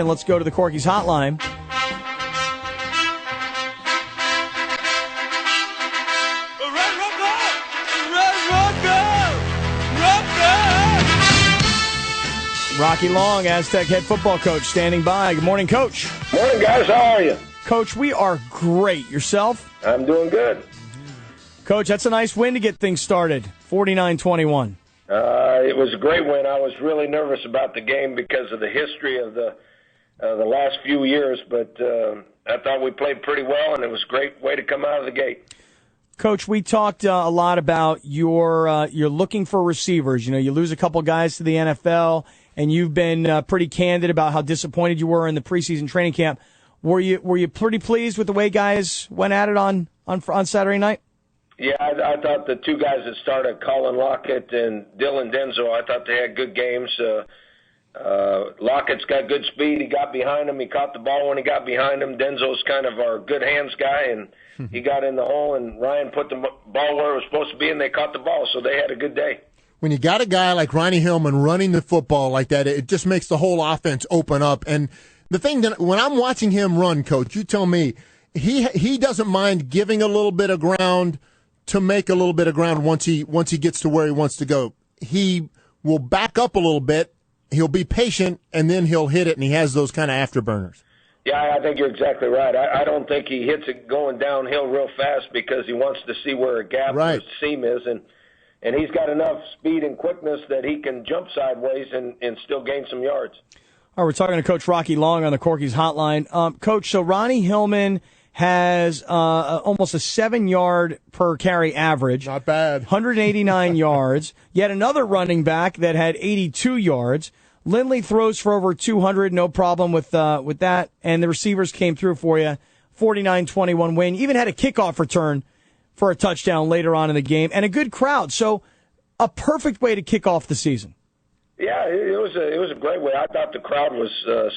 And let's go to the Corky's hotline. Rocky Long, Aztec head football coach, standing by. Good morning, Coach. Morning, guys. How are you? Coach, we are great. Yourself? I'm doing good. Coach, that's a nice win to get things started, 49-21. It was a great win. I was really nervous about the game because of the history of the last few years, but I thought we played pretty well, and it was a great way to come out of the gate. Coach, we talked a lot about you're looking for receivers. You know, you lose a couple guys to the NFL, and you've been pretty candid about how disappointed you were in the preseason training camp. Were you pretty pleased with the way guys went at it on Saturday night? Yeah, I thought the two guys that started, Colin Lockett and Dylan Denzel, I thought they had good games. Lockett's got good speed. He got behind him. He caught the ball when he got behind him. Denzel's kind of our good hands guy, and he got in the hole, and Ryan put the ball where it was supposed to be, and they caught the ball, so they had a good day. When you got a guy like Ronnie Hillman running the football like that, it just makes the whole offense open up. And the thing that when I'm watching him run, Coach, you tell me, he doesn't mind giving a little bit of ground to make a little bit of ground once he gets to where he wants to go. He will back up a little bit, he'll be patient, and then he'll hit it, and he has those kind of afterburners. Yeah, I think you're exactly right. I don't think he hits it going downhill real fast because he wants to see where a gap or seam is, and he's got enough speed and quickness that he can jump sideways and still gain some yards. All right, we're talking to Coach Rocky Long on the Corky's hotline. Coach, so Ronnie Hillman has almost a 7-yard per carry average. Not bad. 189 yards. Yet another running back that had 82 yards. Lindley throws for over 200, no problem with that. And the receivers came through for you. 49-21 win. Even had a kickoff return for a touchdown later on in the game. And a good crowd. So a perfect way to kick off the season. Yeah, it was a great way. I thought the crowd was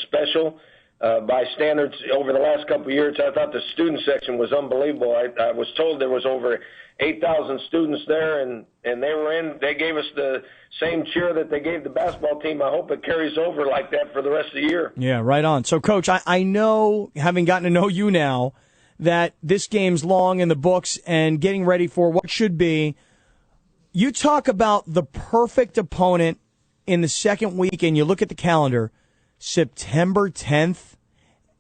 special. By standards over the last couple of years, I thought the student section was unbelievable. I was told there was over 8,000 students there, and they were in. They gave us the same cheer that they gave the basketball team. I hope it carries over like that for the rest of the year. Yeah, right on. So, Coach, I know, having gotten to know you now, that this game's long in the books and getting ready for what should be. You talk about the perfect opponent in the second week, and you look at the calendar, September 10th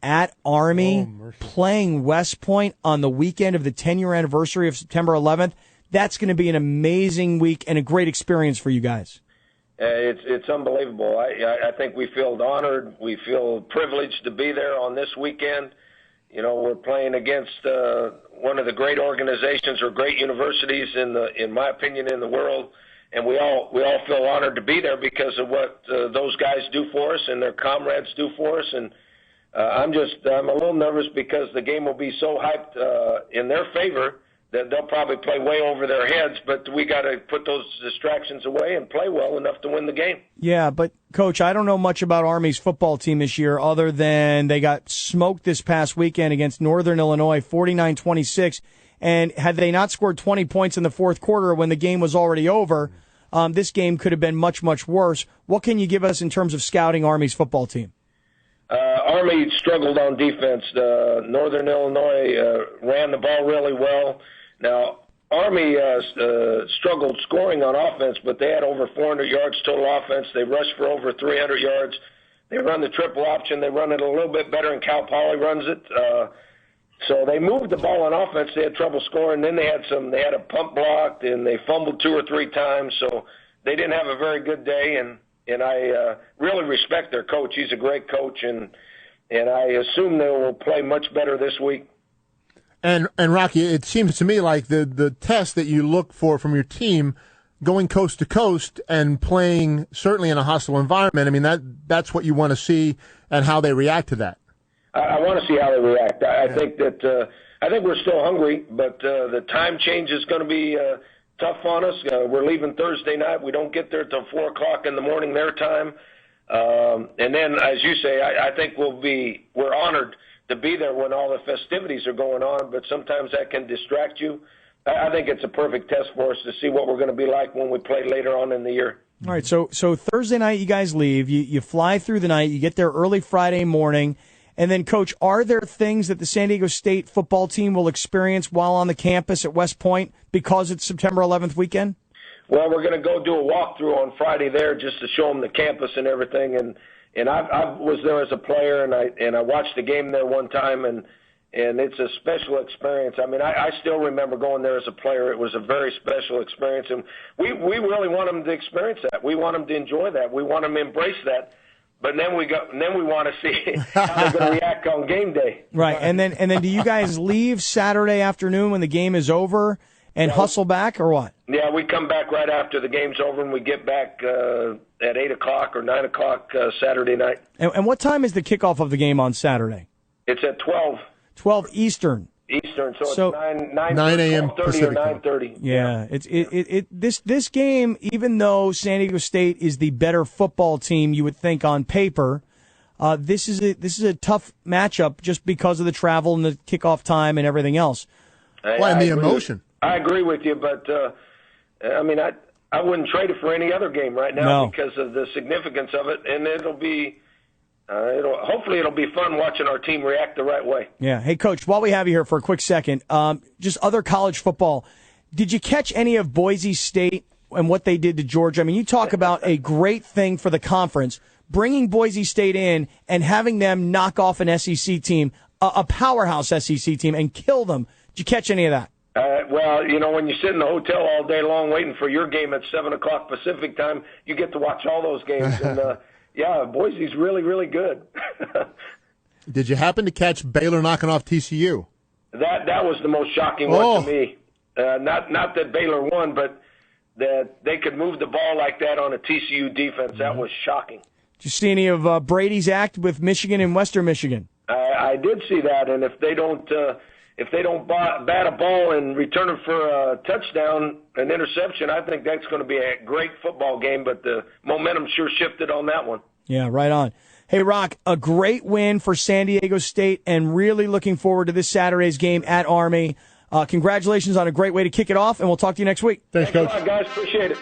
at Army, playing West Point on the weekend of the 10-year anniversary of September 11th. That's going to be an amazing week and a great experience for you guys. It's unbelievable. I think we feel honored. We feel privileged to be there on this weekend. You know, we're playing against one of the great organizations or great universities in my opinion, in the world. And we all feel honored to be there because of what those guys do for us and their comrades do for us. And I'm a little nervous because the game will be so hyped in their favor that they'll probably play way over their heads. But we got to put those distractions away and play well enough to win the game. Yeah, but Coach, I don't know much about Army's football team this year other than they got smoked this past weekend against Northern Illinois, 49-26. And had they not scored 20 points in the fourth quarter when the game was already over, this game could have been much, much worse. What can you give us in terms of scouting Army's football team? Army struggled on defense. Northern Illinois ran the ball really well. Now, Army struggled scoring on offense, but they had over 400 yards total offense. They rushed for over 300 yards. They run the triple option. They run it a little bit better, and Cal Poly runs it. So they moved the ball on offense. They had trouble scoring. Then they had a pump blocked, and they fumbled 2 or 3 times. So they didn't have a very good day, and I really respect their coach. He's a great coach, and I assume they will play much better this week. And Rocky, it seems to me like the test that you look for from your team going coast to coast and playing certainly in a hostile environment. I mean, that's what you want to see and how they react to that. I want to see how they react. I think we're still hungry, but the time change is going to be tough on us. We're leaving Thursday night. We don't get there till 4 o'clock in the morning their time. And then, as you say, I think we're honored to be there when all the festivities are going on, but sometimes that can distract you. I think it's a perfect test for us to see what we're going to be like when we play later on in the year. All right, so Thursday night you guys leave. You fly through the night. You get there early Friday morning. And then, Coach, are there things that the San Diego State football team will experience while on the campus at West Point because it's September 11th weekend? Well, we're going to go do a walkthrough on Friday there just to show them the campus and everything. And I was there as a player, and I watched the game there one time, and it's a special experience. I mean, I still remember going there as a player. It was a very special experience, and we really want them to experience that. We want them to enjoy that. We want them to embrace that. But then we want to see how they're going to react on game day. Right, and then do you guys leave Saturday afternoon when the game is over and hustle back, or what? Yeah, we come back right after the game's over, and we get back at 8 o'clock or 9 o'clock Saturday night. And what time is the kickoff of the game on Saturday? It's at 12. 12 Eastern. So it's 9 a.m. Pacific or 9:30. Yeah, this game, even though San Diego State is the better football team, you would think on paper, this is a tough matchup just because of the travel and the kickoff time and everything else. And the emotion. I agree with you, but I mean, I wouldn't trade it for any other game right now because of the significance of it, and it'll be. Hopefully it'll be fun watching our team react the right way. Yeah. Hey, Coach, while we have you here for a quick second, just other college football, did you catch any of Boise State and what they did to Georgia? I mean, you talk about a great thing for the conference, bringing Boise State in and having them knock off an SEC team, a powerhouse SEC team, and kill them. Did you catch any of that? Well, you know, when you sit in the hotel all day long waiting for your game at 7 o'clock Pacific time, you get to watch all those games. And, yeah, Boise's really, really good. Did you happen to catch Baylor knocking off TCU? That was the most shocking one to me. Not that Baylor won, but that they could move the ball like that on a TCU defense. That was shocking. Did you see any of Brady's act with Michigan and Western Michigan? I did see that, and if they don't bat a ball and return it for a touchdown, an interception, I think that's going to be a great football game, but the momentum sure shifted on that one. Yeah, right on. Hey, Rock, a great win for San Diego State, and really looking forward to this Saturday's game at Army. Congratulations on a great way to kick it off, and we'll talk to you next week. Thanks, Coach. Thanks a lot, guys. Appreciate it.